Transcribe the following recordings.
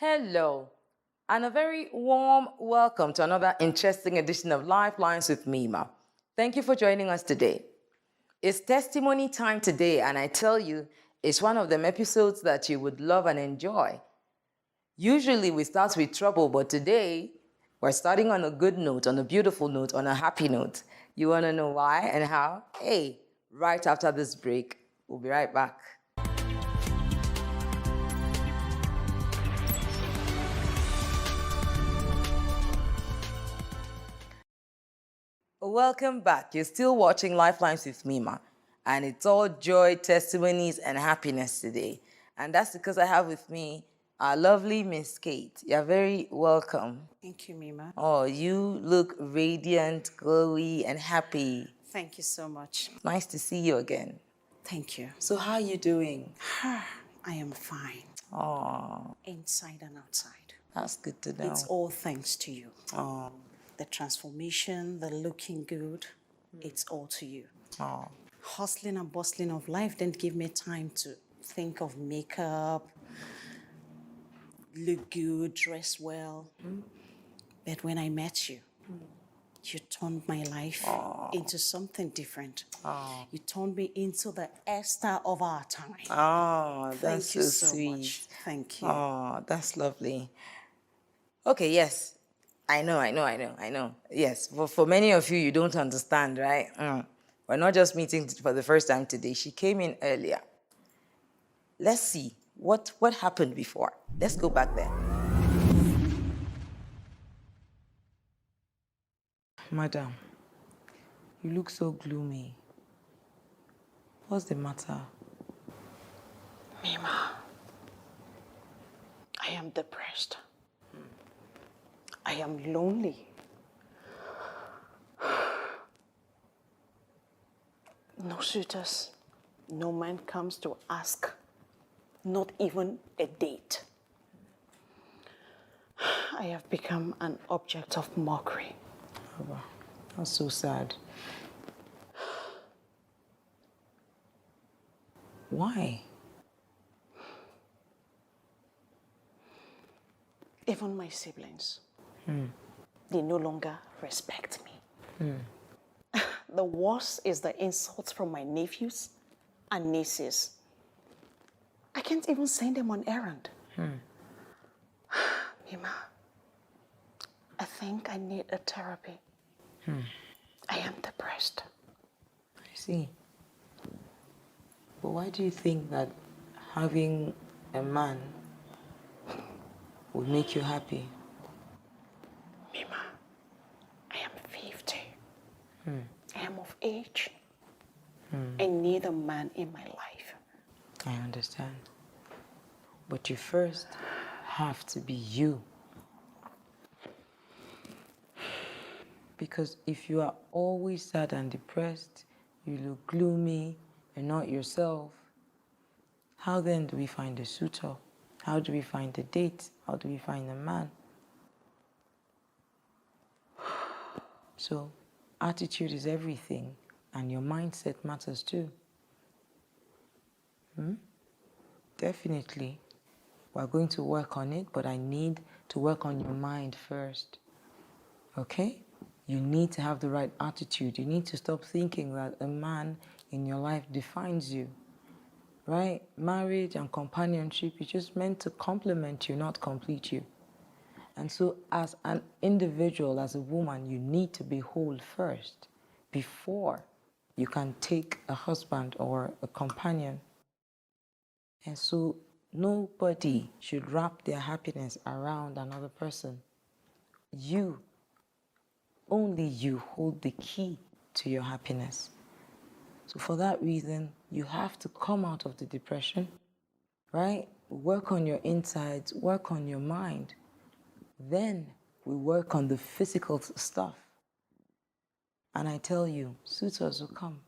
Hello, and a very warm welcome to another interesting edition of Lifelines with Mima. Thank you for joining us today. It's testimony time today, and I tell you, it's one of them episodes that you would love and enjoy. Usually we start with trouble, but today we're starting on a good note, on a beautiful note, on a happy note. You want to know why and how? Hey, right after this break, we'll be right back. Welcome back. You're still watching Lifelines with Mima, and it's all joy, testimonies, and happiness today. And that's because I have with me our lovely Miss Kate. You're very welcome. Thank you, Mima. Oh, you look radiant, glowy, and happy. Thank you so much. Nice to see you again. Thank you. So how are you doing? I am fine. Oh, Inside and outside. that's good to know. It's all thanks to you. Oh, The transformation, the looking good, it's all to you. oh, Hustling and bustling of life didn't give me time to think of makeup, look good, dress well. But when I met you, you turned my life into something different. You turned me into the Esther of our time. oh, that's Thank you so so sweet. much. Thank you. Oh, that's lovely. Okay, yes. I know. Yes, for many of you, you don't understand, right? We're not just meeting for the first time today. She came in earlier. Let's see, what happened before? Let's go back there. Madam, you look so gloomy. What's the matter? Mima, I am depressed. I am lonely. No suitors. No man comes to ask. Not even a date. I have become an object of mockery. Oh, wow. That's so sad. Why? Even my siblings, they no longer respect me. The worst is the insults from my nephews and nieces. I can't even send them on errand. Mima, I think I need a therapy. I am depressed. I see. But why do you think that having a man would make you happy? Mima, I am 50. I am of age. I need a man in my life. I understand. But you first have to be you. Because if you are always sad and depressed, you look gloomy and not yourself, how then do we find a suitor? How do we find a date? How do we find a man? So, attitude is everything, and your mindset matters too. Definitely. We're going to work on it, but I need to work on your mind first. Okay? You need to have the right attitude. You need to stop thinking that a man in your life defines you. Right? Marriage and companionship is just meant to complement you, not complete you. And so as an individual, as a woman, you need to be whole first before you can take a husband or a companion. And so nobody should wrap their happiness around another person. You, only you hold the key to your happiness. So for that reason, you have to come out of the depression, right? Work on your insides, work on your mind. Then we work on the physical stuff. And I tell you, suitors will come.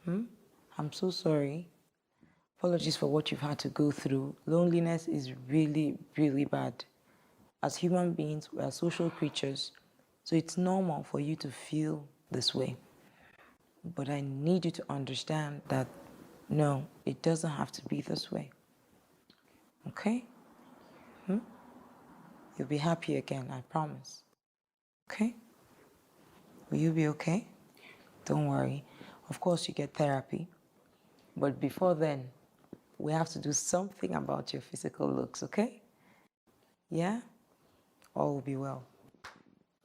I'm so sorry. Apologies for what you've had to go through. Loneliness is really, really bad. As human beings, we are social creatures, so it's normal for you to feel this way. But I need you to understand that, no, it doesn't have to be this way. Okay? You'll be happy again, I promise. Okay? Will you be okay? Don't worry. Of course, you get therapy. But before then, we have to do something about your physical looks, okay? Yeah? All will be well.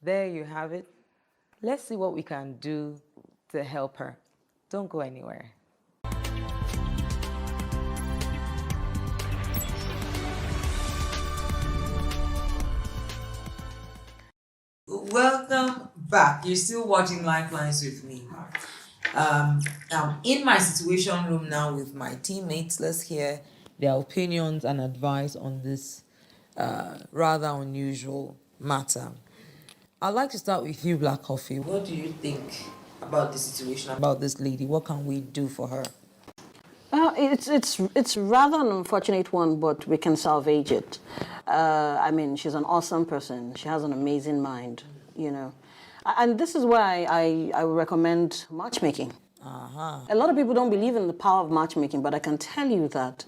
There you have it. Let's see what we can do to help her. Don't go anywhere. Welcome back. You're still watching Lifelines with me. I'm in my situation room now with my teammates. Let's hear their opinions and advice on this rather unusual matter. I'd like to start with you, Black Coffee. What do you think about the situation, about this lady? What can we do for her? It's rather an unfortunate one, but we can salvage it. I mean, she's an awesome person. She has an amazing mind, you know. And this is why I would recommend matchmaking. A lot of people don't believe in the power of matchmaking, but I can tell you that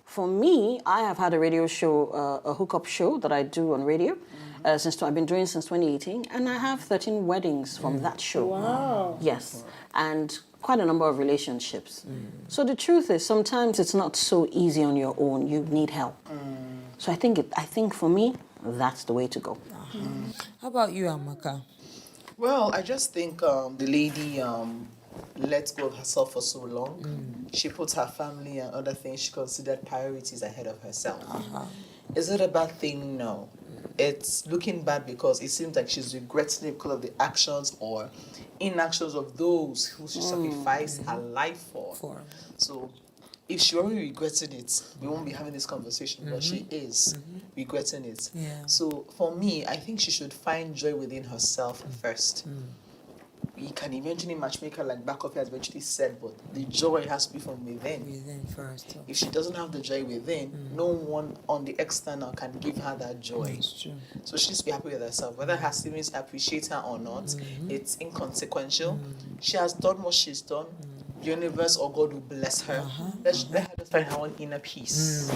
for me, I have had a radio show, a hookup show that I do on radio I've been doing since 2018, and I have 13 weddings from that show. Wow. Yes, and quite a number of relationships. So the truth is, sometimes it's not so easy on your own. You need help. So I think for me, that's the way to go. How about you, Amaka? Well, I just think the lady let go of herself for so long. She puts her family and other things she considered priorities ahead of herself. Is it a bad thing? No. It's looking bad because it seems like she's regretting it because of the actions or inactions of those who she sacrificed her life for. So if she already regretted it, we won't be having this conversation, but she is regretting it. Yeah. So for me, I think she should find joy within herself first. You can eventually matchmake her, like Bakofi has eventually said, but the joy has to be from within. Within first. If she doesn't have the joy within, no one on the external can give her that joy. That's true. So she needs to be happy with herself. Whether her siblings appreciate her or not, it's inconsequential. She has done what she's done. The universe or God will bless her. Let her just find her own inner peace.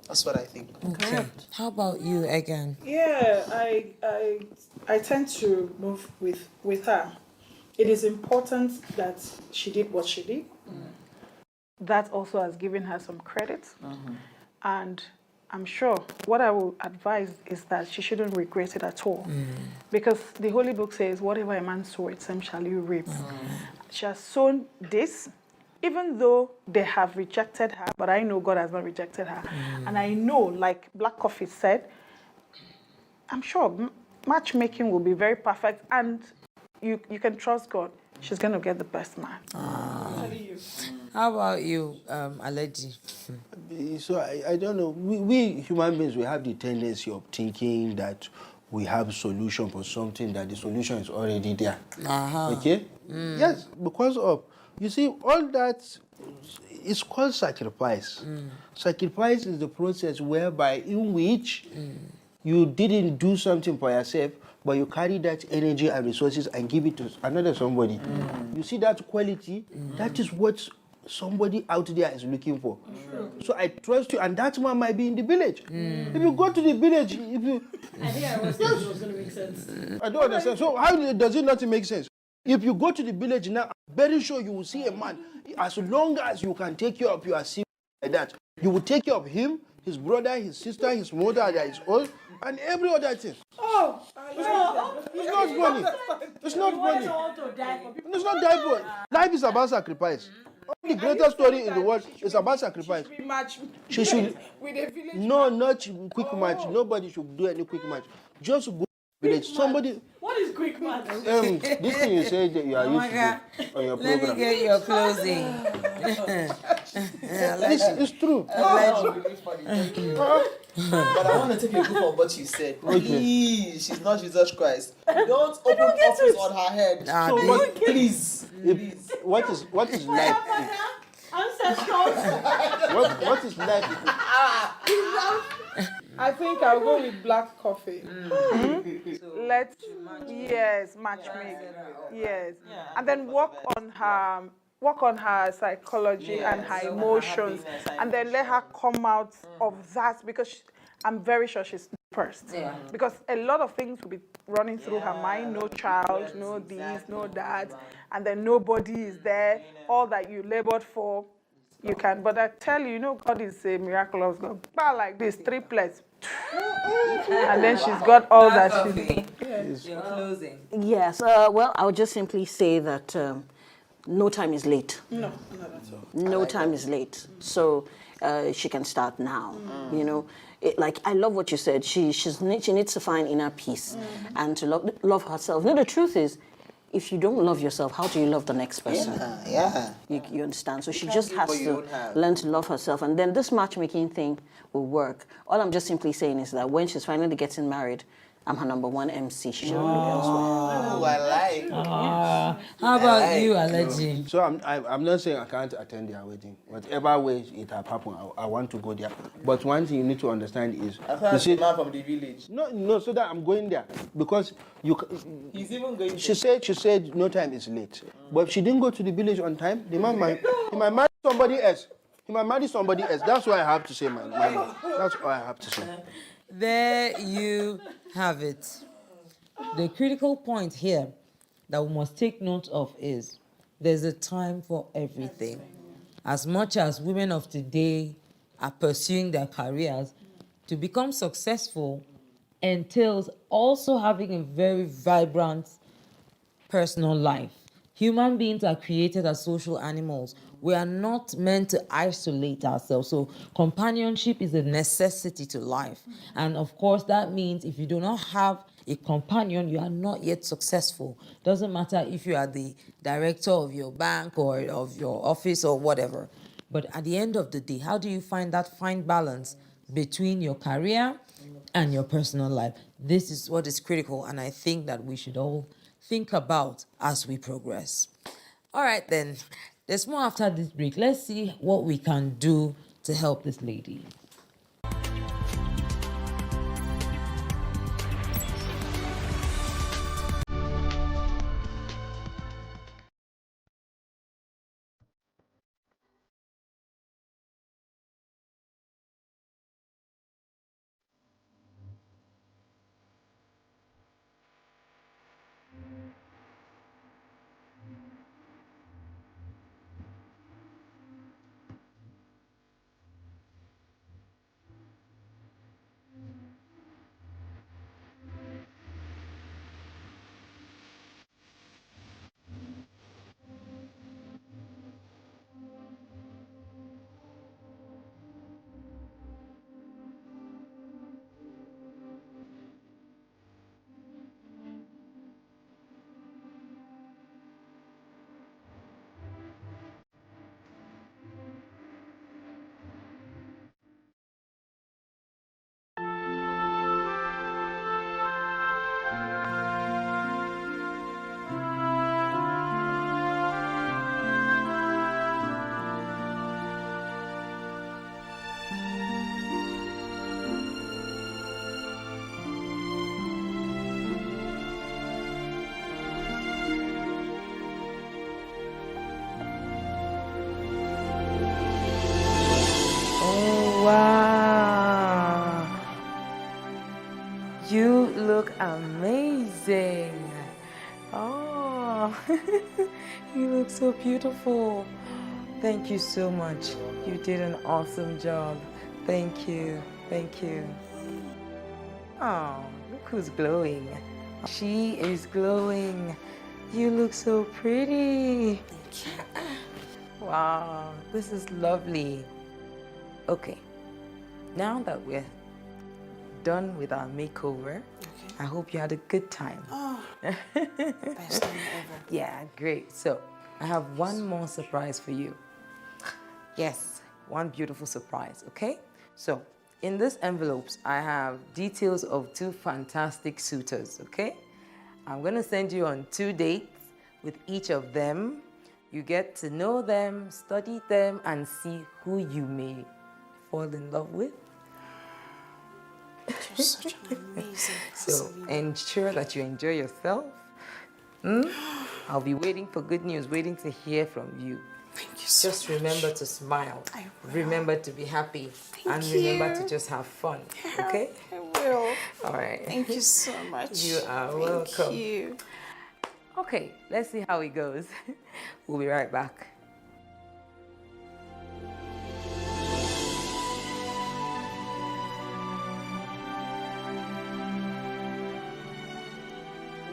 That's what I think. Okay. How about you, again? Yeah, I tend to move with her. It is important that she did what she did. That also has given her some credit. And I'm sure what I will advise is that she shouldn't regret it at all. Because the Holy Book says, whatever a man soweth, same shall you reap. She has sown this, even though they have rejected her, but I know God has not rejected her. And I know, like Black Coffee said, I'm sure matchmaking will be very perfect, and you can trust God. She's going to get the best man. How about you, Aleji? So I don't know. We human beings, we have the tendency of thinking that we have solution for something that the solution is already there. Okay? Yes, because of, you see, all that is called sacrifice. Sacrifice is the process whereby in which you didn't do something for yourself, but you carry that energy and resources and give it to another somebody. You see that quality? That is what somebody out there is looking for. So I trust you, and that one might be in the village. If you go to the village, if you... I think I was thinking it was going to make sense. I don't understand. So how does it not make sense? If you go to the village now, I'm very sure you will see a man. As long as you can take care of your sibling like that, you will take care of him, his brother, his sister, his mother that is old, and every other thing. Oh, It's not funny. It's not funny. It's not die for. Life is about sacrifice. The greatest story in the world is about sacrifice. She should. with a village. No, not quick match. Nobody should do any quick match. Just go to the village. Somebody. What is quick match? This thing you say that you are used to do on your Let me program. get your closing. It's true. But I want to take a proof of what you said. Please, she's not Jesus Christ. Don't open office on her head. Please. What is life? Ancestors. What is life? I think I'll go with Black Coffee. Let's matchmake. Yes, and then work on her psychology and her emotions, and then let her come out of that, because I'm very sure she's first. Yeah. Because a lot of things will be running through her mind. No child, no this, no that. And then nobody is there. All that you labored for, you can. But I tell you, God is a miraculous God. But like this, triplets. And then she's got all that she You're closing. Yes, well, I would just simply say that no time is late. No, not at all. No time is late. So she can start now, Like, I love what you said. She needs to find inner peace and to love herself. The truth is, if you don't love yourself, how do you love the next person? Yeah. You understand? So she can't just give has what you to don't have. learn to love herself. And then this matchmaking thing will work. All I'm just simply saying is that when she's finally getting married, I'm her number one MC. She shouldn't look elsewhere. Oh, I like. How about you, Aleji? So I'm not saying I can't attend their wedding. Whatever way it have happened, I want to go there. But one thing you need to understand is, I found a man from the village. no, so that I'm going there because He's even going She said no time is late. But if she didn't go to the village on time, the man he might marry somebody else. He might marry somebody else. That's what I have to say, man. That's all I have to say. There you have it. The critical point here that we must take note of is there's a time for everything. As much as women of today are pursuing their careers, to become successful entails also having a very vibrant personal life. Human beings are created as social animals. We are not meant to isolate ourselves. So companionship is a necessity to life. And of course, that means if you do not have a companion, you are not yet successful. Doesn't matter if you are the director of your bank or of your office or whatever. But at the end of the day, how do you find that fine balance between your career and your personal life? This is what is critical, and I think that we should all think about as we progress. All right, then. There's more after this break. Let's see what we can do to help this lady. Wow. You look amazing. Oh, you look so beautiful. Thank you so much. You did an awesome job. Thank you. Thank you. Oh, look who's glowing. She is glowing. You look so pretty. Wow, this is lovely. Okay, now that we're done with our makeover, I hope you had a good time. Oh, best time ever. Yeah, great. So I have one more surprise for you. Yes, one beautiful surprise, okay? So in these envelopes, I have details of 2 fantastic suitors, okay? I'm gonna send you on 2 dates with each of them. You get to know them, study them, and see who you may fall in love with. You're such an amazing So person. ensure that you enjoy yourself. I'll be waiting for good news, waiting to hear from you. Thank you so Just much. remember to smile. I will. Remember to be happy. And Thank remember you. to just have fun. Okay? I will. All right. Thank you so much. You are Thank welcome. you. Okay, let's see how it goes. We'll be right back.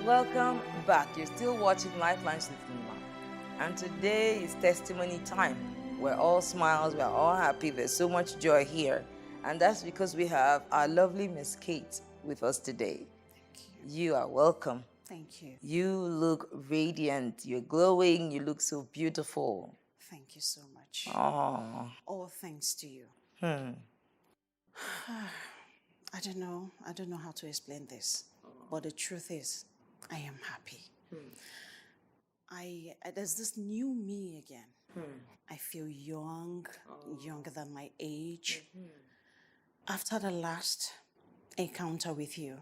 Welcome back. You're still watching Lifelines with Nima. And today is testimony time. We're all smiles, we're all happy. There's so much joy here. And that's because we have our lovely Miss Kate with us today. You are welcome. Thank you. You look radiant. You're glowing. You look so beautiful. Thank you so much. Oh. All thanks to you. I don't know how to explain this, but the truth is, I am happy. There's this new me again. I feel young, younger than my age. After the last encounter with you,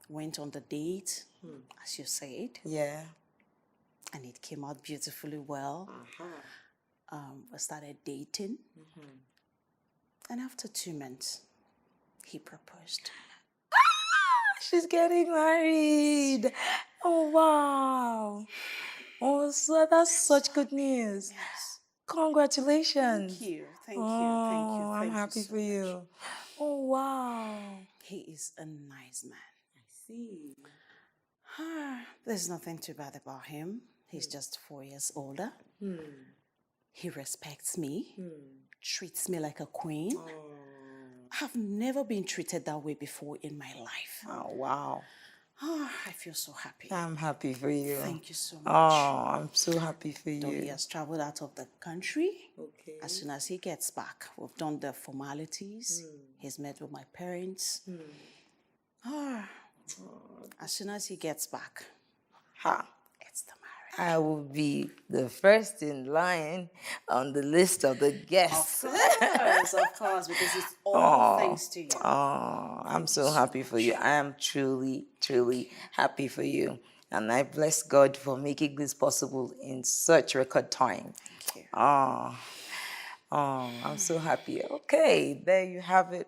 went on the date, as you said. Yeah. And it came out beautifully well. We started dating. And after 2 months, he proposed. She's getting married. Oh, wow. Oh, so that's such good news. Yes. Congratulations. Thank you. Thank Oh, you. Thank you. I'm Thank happy you so for you. much. Oh, wow. He is a nice man. I see. There's nothing too bad about him. He's just 4 years older. He respects me, treats me like a queen. I've never been treated that way before in my life. Oh, wow. I feel so happy. I'm happy for you. Thank you so much. Oh, I'm so happy for Though he you. has traveled out of the country. Okay. As soon as he gets back, we've done the formalities. He's met with my parents. As soon as he gets back, it's the marriage. I will be the first in line on the list of the guests. Of course, because it's all thanks to you. Oh, I'm so happy for you. I am truly, truly happy for you. And I bless God for making this possible in such record time. Thank you. Oh, I'm so happy. Okay, there you have it.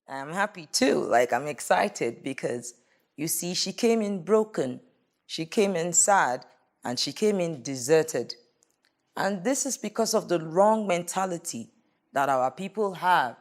I'm happy too. Like, I'm excited because, you see, she came in broken, she came in sad, and she came in deserted. And this is because of the wrong mentality that our people have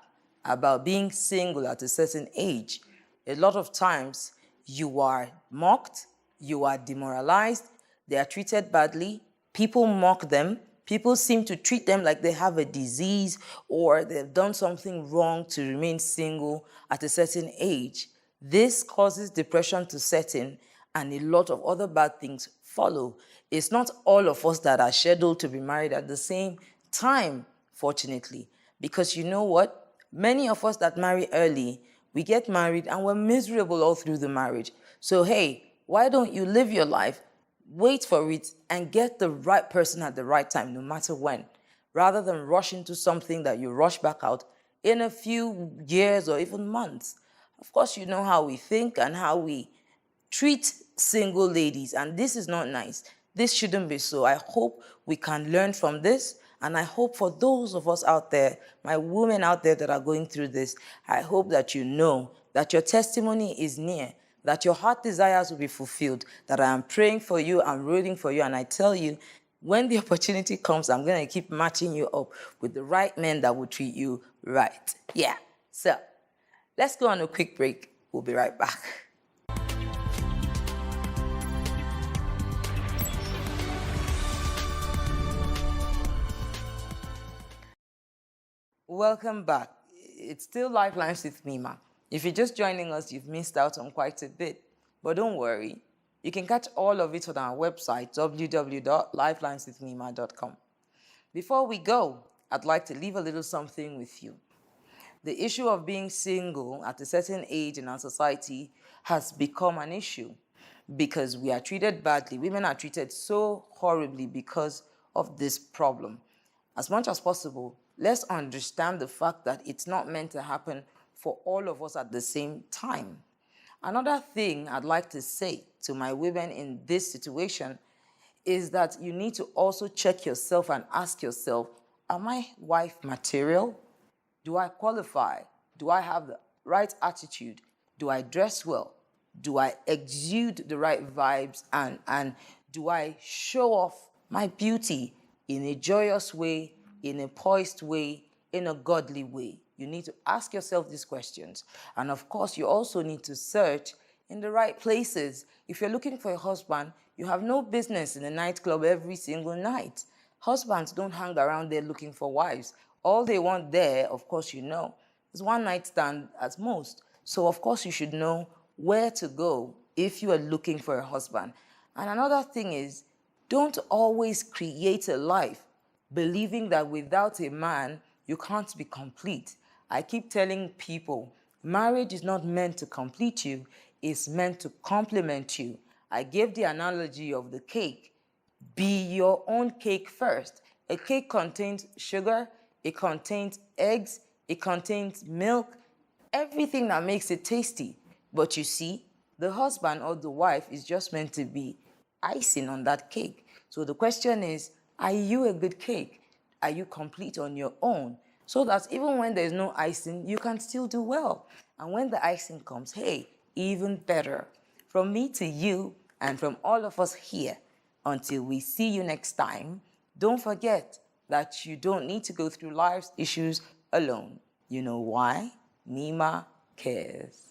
about being single at a certain age. A lot of times, you are mocked, you are demoralized, they are treated badly, people mock them, people seem to treat them like they have a disease or they've done something wrong to remain single at a certain age. This causes depression to set in, and a lot of other bad things follow. It's not all of us that are scheduled to be married at the same time, fortunately, because you know what? Many of us that marry early, we get married and we're miserable all through the marriage. So hey, why don't you live your life, wait for it, and get the right person at the right time, no matter when, rather than rush into something that you rush back out in a few years or even months. Of course, you know how we think and how we treat single ladies, and this is not nice. This shouldn't be so. I hope we can learn from this, and I hope for those of us out there, my women out there that are going through this, I hope that you know that your testimony is near, that your heart desires will be fulfilled, that I am praying for you, I'm rooting for you, and I tell you, when the opportunity comes, I'm going to keep matching you up with the right men that will treat you right. Yeah. So, let's go on a quick break. We'll be right back. Welcome back. It's still Lifelines with Mima. If you're just joining us, you've missed out on quite a bit. But don't worry. You can catch all of it on our website, www.lifelineswithmima.com. Before we go, I'd like to leave a little something with you. The issue of being single at a certain age in our society has become an issue because we are treated badly. Women are treated so horribly because of this problem. As much as possible, let's understand the fact that it's not meant to happen for all of us at the same time. Another thing I'd like to say to my women in this situation is that you need to also check yourself and ask yourself, am I wife material? Do I qualify? Do I have the right attitude? Do I dress well? Do I exude the right vibes? And do I show off my beauty in a joyous way, in a poised way, in a godly way? You need to ask yourself these questions. And of course, you also need to search in the right places. If you're looking for a husband, you have no business in a nightclub every single night. Husbands don't hang around there looking for wives. All they want there, of course you know, is one night stand at most. So of course you should know where to go if you are looking for a husband. And another thing is, don't always create a life believing that without a man, you can't be complete. I keep telling people, marriage is not meant to complete you, it's meant to complement you. I gave the analogy of the cake. Be your own cake first. A cake contains sugar, it contains eggs, it contains milk, everything that makes it tasty. But you see, the husband or the wife is just meant to be icing on that cake. So the question is, are you a good cake? Are you complete on your own? So that even when there's no icing, you can still do well. And when the icing comes, hey, even better. From me to you, and from all of us here, until we see you next time, don't forget that you don't need to go through life's issues alone. You know why? Nima cares.